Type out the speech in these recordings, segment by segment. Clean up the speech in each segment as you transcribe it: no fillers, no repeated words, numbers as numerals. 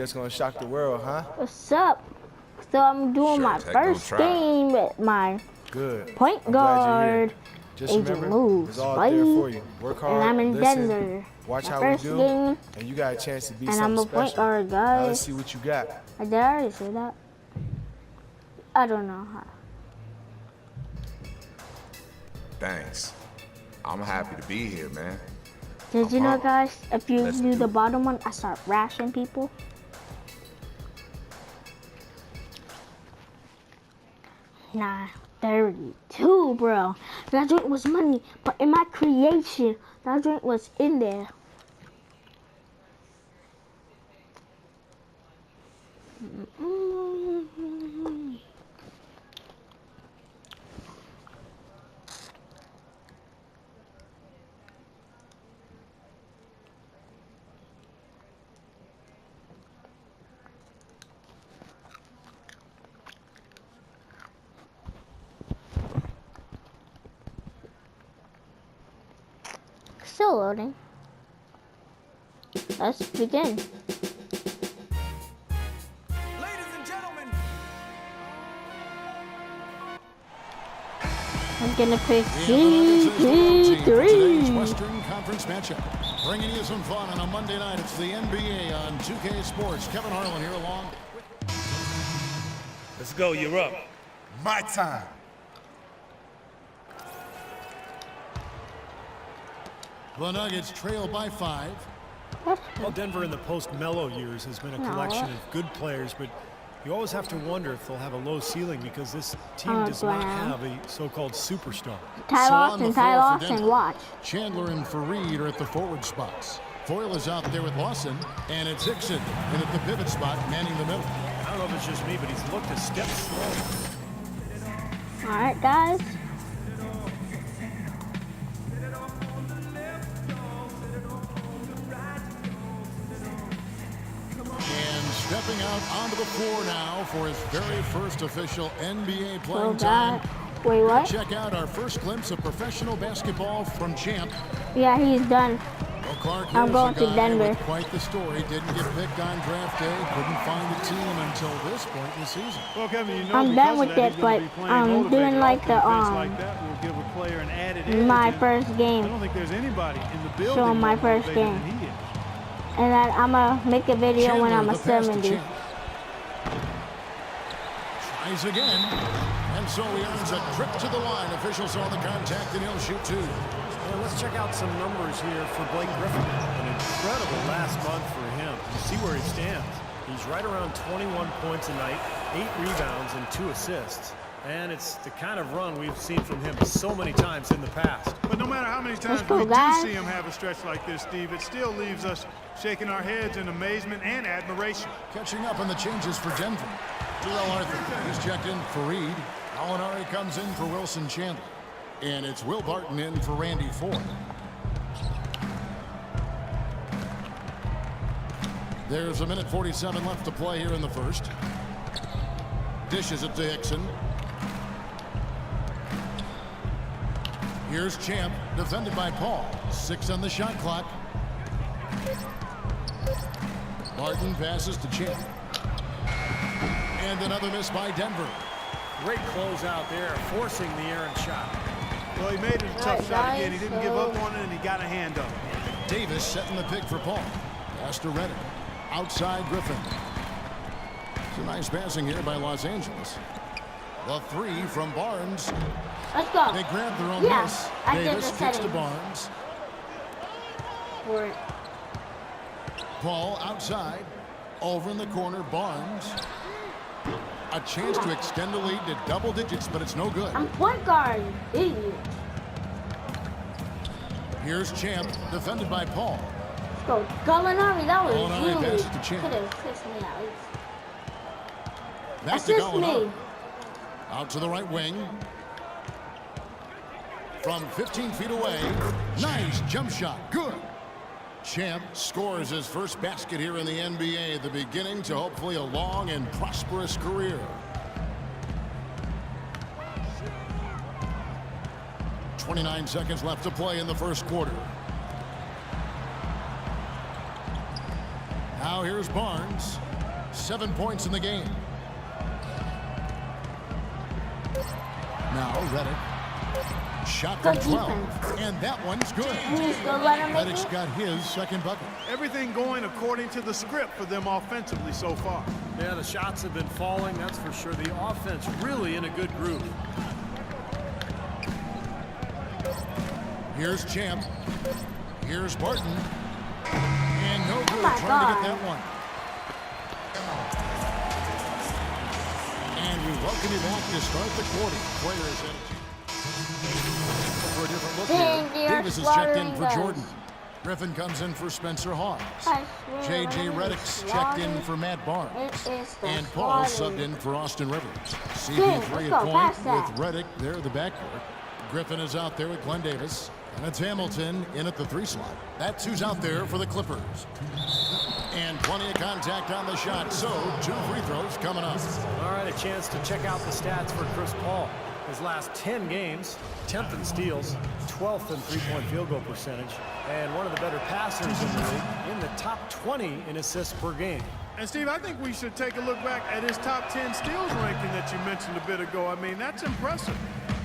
that's gonna shock the world, huh? What's up? So I'm doing Sure, my Tech first gonna try. game with my Good. point I'm glad you're guard. here. Just Agent remember, moves, it's all buddy. there for you. Work hard, And I'm in listen, Denver. watch My how we first do, game, and you got a chance to be and something I'm a point special. guard, Now let's guys. see what you got. Did I already say that? I don't know how. Thanks. I'm happy to be here, man. Did you know, guys, if you Let's do do the it. bottom one, I start rashing people? Nah, 32, bro. That joint was money, but in my creation, that joint was in there. Still loading. Let's begin. Ladies and gentlemen, I'm gonna pick Today's CP3. Western Conference matchup. Bringing you some fun on a Monday night. It's the NBA on 2K Sports. Kevin Harlan here along. Let's go, you're up. my time. The Nuggets trail by 5. Well, Denver in the post-Melo years has been a collection of good players, but you always have to wonder if they'll have a low ceiling because this team does not have a so-called superstar. Ty So on the Lawson, floor Ty for Lawson, Denver. watch. Chandler and Fareed are at the forward spots. Foyle is out there with Lawson, and it's Hickson in at the pivot spot, manning the middle. I don't know if it's just me, but he's looked a step slow. All right, guys. And stepping out onto the floor now for his very first official NBA So playing time. that. Wait, what? Check out our first glimpse of professional basketball from Champ. Yeah, he's done. Well, Clark, I'm here's going a to guy Denver. with quite the story. Didn't get picked on draft day. Couldn't find a team until this point in the season. Well, Kevin, you know, I'm because done of with that, it, he's gonna but be playing I'm motivated. doing like the Offense like that will give a player an added edge, my and first I game, don't think there's anybody in the building showing my more first motivated game. than he is. and then I'm gonna make a video when Chandler, I'm a the pass to 70. Champ. Tries again. And so he earns a trip to the line. Officials saw the contact, and he'll shoot 2. Well, let's check out some numbers here for Blake Griffin. An incredible last month for him. You see where he stands. He's right around 21 points a night, 8 rebounds, and 2 assists. And it's the kind of run we've seen from him so many times in the past. But no matter how many times go, we do guys. see him have a stretch like this, Steve, it still leaves us shaking our heads in amazement and admiration. Catching up on the changes for Denver. Terrell Arthur is checked in for Reed. Alinari comes in for Wilson Chandler. And it's Will Barton in for Randy Ford. There's a minute 47 left to play here in the first. Dishes it to Hickson. Here's Champ, defended by Paul. 6 on the shot clock. Barton passes to Champ. And another miss by Denver. Great close out there, forcing the errant shot. Well, he made it a tough Alright, shot again. He guys, didn't give up so- on it, and he got a hand up. Davis setting the pick for Paul. Pass to Reddick. Outside Griffin. It's a nice passing here by Los Angeles. The 3 from Barnes. Let's go. They grab their own Yeah, miss. I did Davis the kicks to settings. Barnes. For it. Paul outside. Over in the corner, Barnes. A chance to extend the lead to double digits, but it's no good. I'm point guard, you idiot. Here's Champ, defended by Paul. Let's go. Gallinari, that was Gallinari you. passes to Champ. Could have kissed me out. Back That's to just Gallinari. me. Out to the right wing. From 15 feet away. Nice jump shot. Good. Champ scores his first basket here in the NBA, the beginning to hopefully a long and prosperous career. 29 seconds left to play in the first quarter. Now here's Barnes. 7 points in the game. Now Redick. Shot from Good 12. defense. And that one's good. Please don't let him make Redick's it. got his second bucket. Everything going according to the script for them offensively so far. Yeah, the shots have been falling, that's for sure. The offense really in a good groove. Here's Champ. Here's Barton. And no good my trying to get God. that one. And we welcome you back to start the quarter. Players at for a different look Dang, here. they are Davis is checked in slaughtering for us. Jordan. Griffin comes in for Spencer Hawes. I swear, J.J. it Redick's is checked in slaughtering. for Matt Barnes. It is the And Paul slaughtering. subbed in for Austin Rivers. let's CP3 go, at point pass with that. Redick there at the backcourt. Griffin is out there with Glenn Davis. And it's Hamilton in at the 3 slot. That's who's out there for the Clippers. And plenty of contact on the shot. So 2 free throws coming up. All right, a chance to check out the stats for Chris Paul. His last 10 games, 10th in steals, 12th in three-point field goal percentage, and one of the better passers in the league, in the top 20 in assists per game. And Steve, I think we should take a look back at his top 10 steals ranking that you mentioned a bit ago. I mean, that's impressive.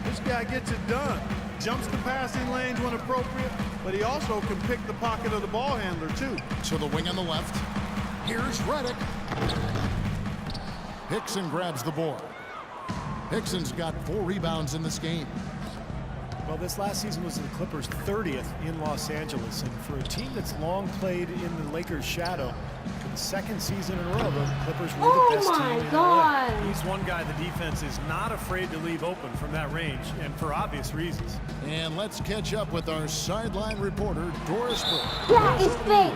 This guy gets it done. Jumps the passing lanes when appropriate, but he also can pick the pocket of the ball handler, too. To the wing on the left. Here's Redick. Hickson grabs the board. Hickson's got 4 rebounds in this game. Well, this last season was the Clippers' 30th in Los Angeles, and for a team that's long played in the Lakers' shadow, for the second season in a row, the Clippers were Oh the best my team in God. LA. He's one guy the defense is not afraid to leave open from that range, and for obvious reasons. And let's catch up with our sideline reporter, Doris Burke. Yeah, it's fake.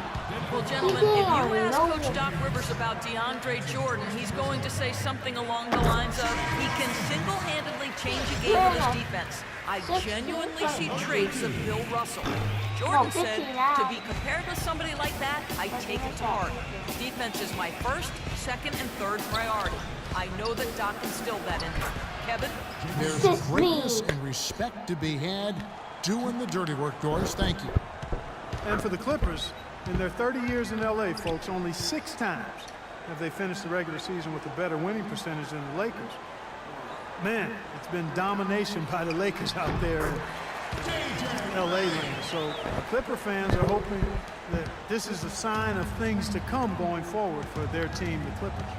Well, gentlemen, if you Yeah, ask no. Coach Doc Rivers about DeAndre Jordan, he's going to say something along the lines of, he can single-handedly change a game with his defense. I genuinely see traits of Bill Russell. Jordan said, 15 now. to be compared with somebody like that, I take it to heart. Defense is my first, second, and third priority. I know that Doc instilled that in me. Kevin? There's Assist greatness me. and respect to be had doing the dirty work, Doris. Thank you. And for the Clippers, in their 30 years in L.A., folks, only 6 times have they finished the regular season with a better winning percentage than the Lakers. Man, it's been domination by the Lakers out there in L.A. land. So Clipper fans are hoping that this is a sign of things to come going forward for their team, the Clippers.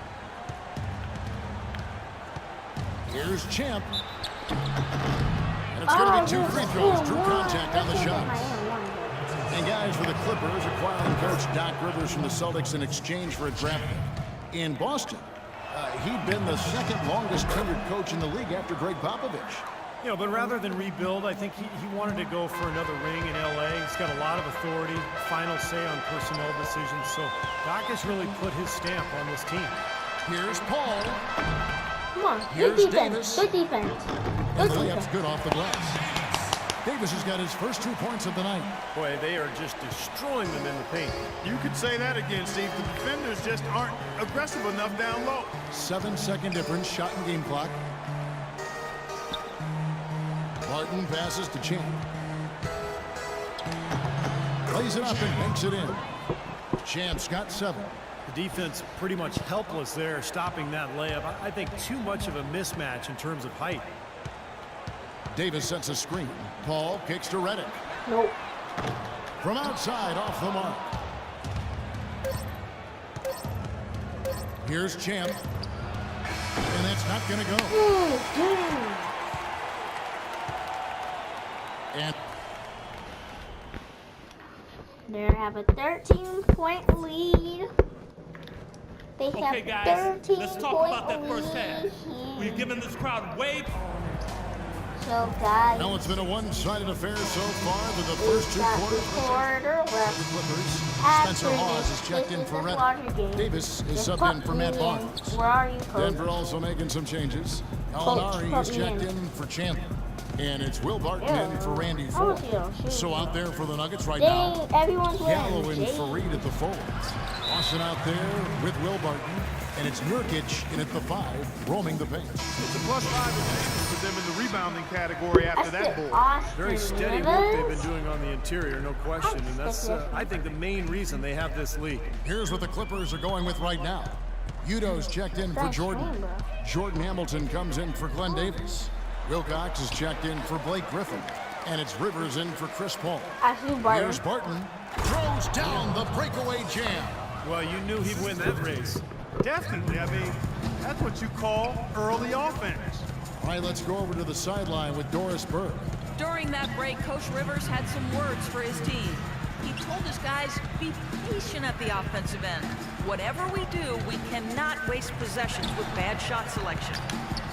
Here's Champ. And it's going to be 2 free throws. Drew contact on the shots. And guys, for the Clippers, acquiring coach Doc Rivers from the Celtics in exchange for a draft pick. In Boston, he'd been the second longest tenured coach in the league after Greg Popovich. You know, but rather than rebuild, I think he wanted to go for another ring in LA. He's got a lot of authority, final say on personnel decisions. So Doc has really put his stamp on this team. Here's Paul. Come on, Here's good defense. Davis. Good defense. And Good the layup's defense. good off the glass. Davis has got his first 2 points of the night. Boy, they are just destroying them in the paint. You could say that again, Steve. The defenders just aren't aggressive enough down low. 7-second difference, shot and game clock. Barton passes to Champ. Lays it up and banks it in. Champ's got 7. The defense pretty much helpless there, stopping that layup. I think too much of a mismatch in terms of height. Davis sets a screen. Paul kicks to Redick. Nope. From outside, off the mark. Here's Champ. And that's not going to go. And They have a 13-point lead. They Okay, have guys, 13 let's talk about that first half. We've given this crowd way. So, guys, now it's been a one-sided affair so far with the first 2 got quarters. the quarter The left. Clippers. After Spencer Hawes this, is checked this in is for the Redick. Slaughter game. Davis is Just subbed in put for me Matt in. Barnes. Where are you, Coach? Denver also making some changes. Coach, Alinari put is me checked in. in for Chandler. And it's Will Barton Yeah. in for Randy I Ford. want you to shoot. So out there for the Nuggets right now, Dang, everyone's Gallo wearing and J's. Fareed at the forwards. Austin out there with Will Barton. And it's Nurkic in at the 5, roaming the paint. It's a +5 advantage for them in the rebounding category after That's that the board. Austin Very steady work they've Rivers. been doing on the interior, no question. And that's, I think, the main reason they have this lead. Here's what the Clippers are going with right now. Udo's checked in for Thanks, Jordan. man, bro. Jordan Hamilton comes in for Glenn Davis. Wilcox is checked in for Blake Griffin. And it's Rivers in for Chris Paul. I see Barton. Here's Barton. Throws down the breakaway jam. Well, you knew he'd win that race. Definitely. I mean, that's what you call early offense. All right, let's go over to the sideline with Doris Burke. During that break, Coach Rivers had some words for his team. He told his guys, be patient at the offensive end. Whatever we do, we cannot waste possessions with bad shot selection.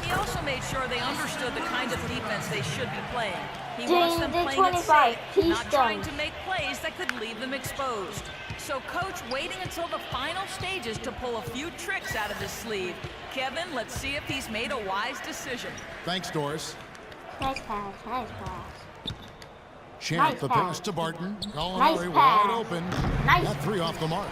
He also made sure they understood the kind of defense they should be playing. He wants them playing it safe, not trying to make plays that could leave them exposed. So Coach waiting until the final stages to pull a few tricks out of his sleeve. Kevin, let's see if he's made a wise decision. Thanks, Doris. Nice pass. Nice pass. Champ, Nice the pass. pass to Barton. Gallinari Nice wide pass. open. Nice. That three off the mark.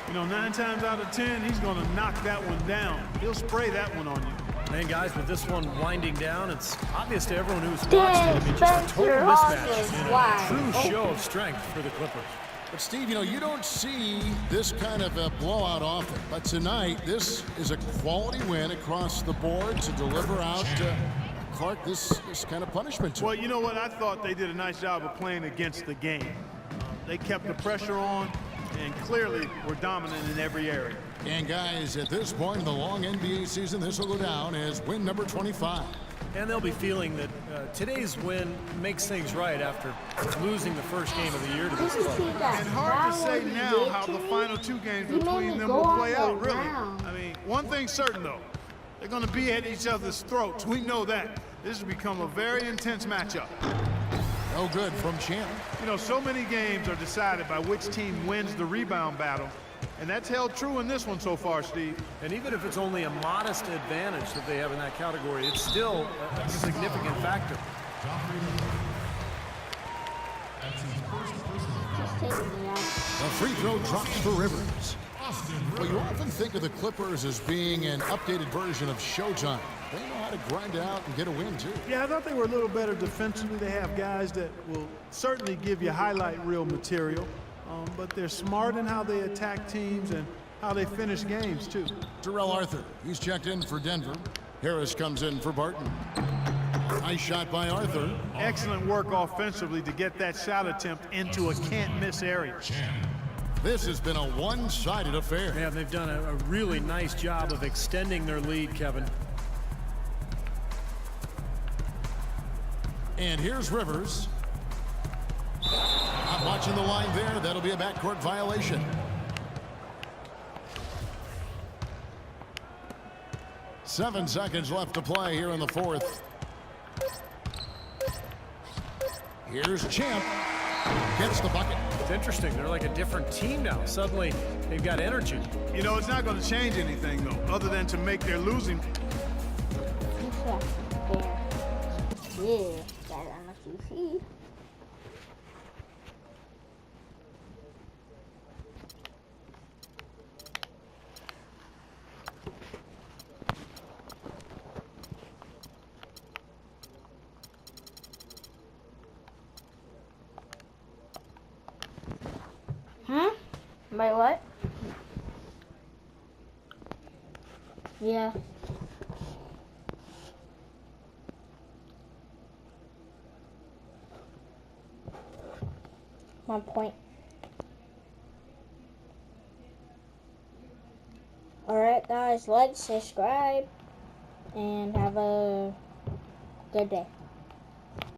You know, 9 times out of 10, he's going to knock that one down. He'll spray that one on you. And guys, with this one winding down, it's obvious to everyone who's watched Damn, it. I mean, just a total Spencer mismatch. Hawkins, And wide a true open. show of strength for the Clippers. But Steve, you know, you don't see this kind of a blowout often. But tonight, this is a quality win across the board to deliver out Clark this kind of punishment to Well, him. you know what? I thought they did a nice job of playing against the game. They kept the pressure on and clearly were dominant in every area. And guys, at this point in the long NBA season, this will go down as win number 25. And they'll be feeling that today's win makes things right after losing the first game of the year to this club. And hard to say now how the final 2 games between them will play out, really. I mean, one thing's certain, though. They're going to be at each other's throats. We know that. This has become a very intense matchup. No good from Champ. You know, so many games are decided by which team wins the rebound battle. And that's held true in this one so far, Steve. And even if it's only a modest advantage that they have in that category, it's still a significant factor. The free throw drops for Rivers. Well, you often think of the Clippers as being an updated version of Showtime. They know how to grind out and get a win, too. Yeah, I thought they were a little better defensively. They have guys that will certainly give you highlight reel material. But they're smart in how they attack teams and how they finish games, too. Terrell Arthur, he's checked in for Denver. Harris comes in for Barton. Nice shot by Arthur. Excellent work offensively to get that shot attempt into a can't-miss area. This has been a one-sided affair. Yeah, they've done a really nice job of extending their lead, Kevin. And here's Rivers. Not watching the line there. That'll be a backcourt violation. Seven seconds left to play here in the fourth. Here's Champ. Gets the bucket. It's interesting. They're like a different team now. Suddenly, they've got energy. You know, it's not going to change anything, though, other than to make their losing. Yeah, that's on the TV. Wait, what? Yeah. One point. Alright guys, like, subscribe, and have a good day.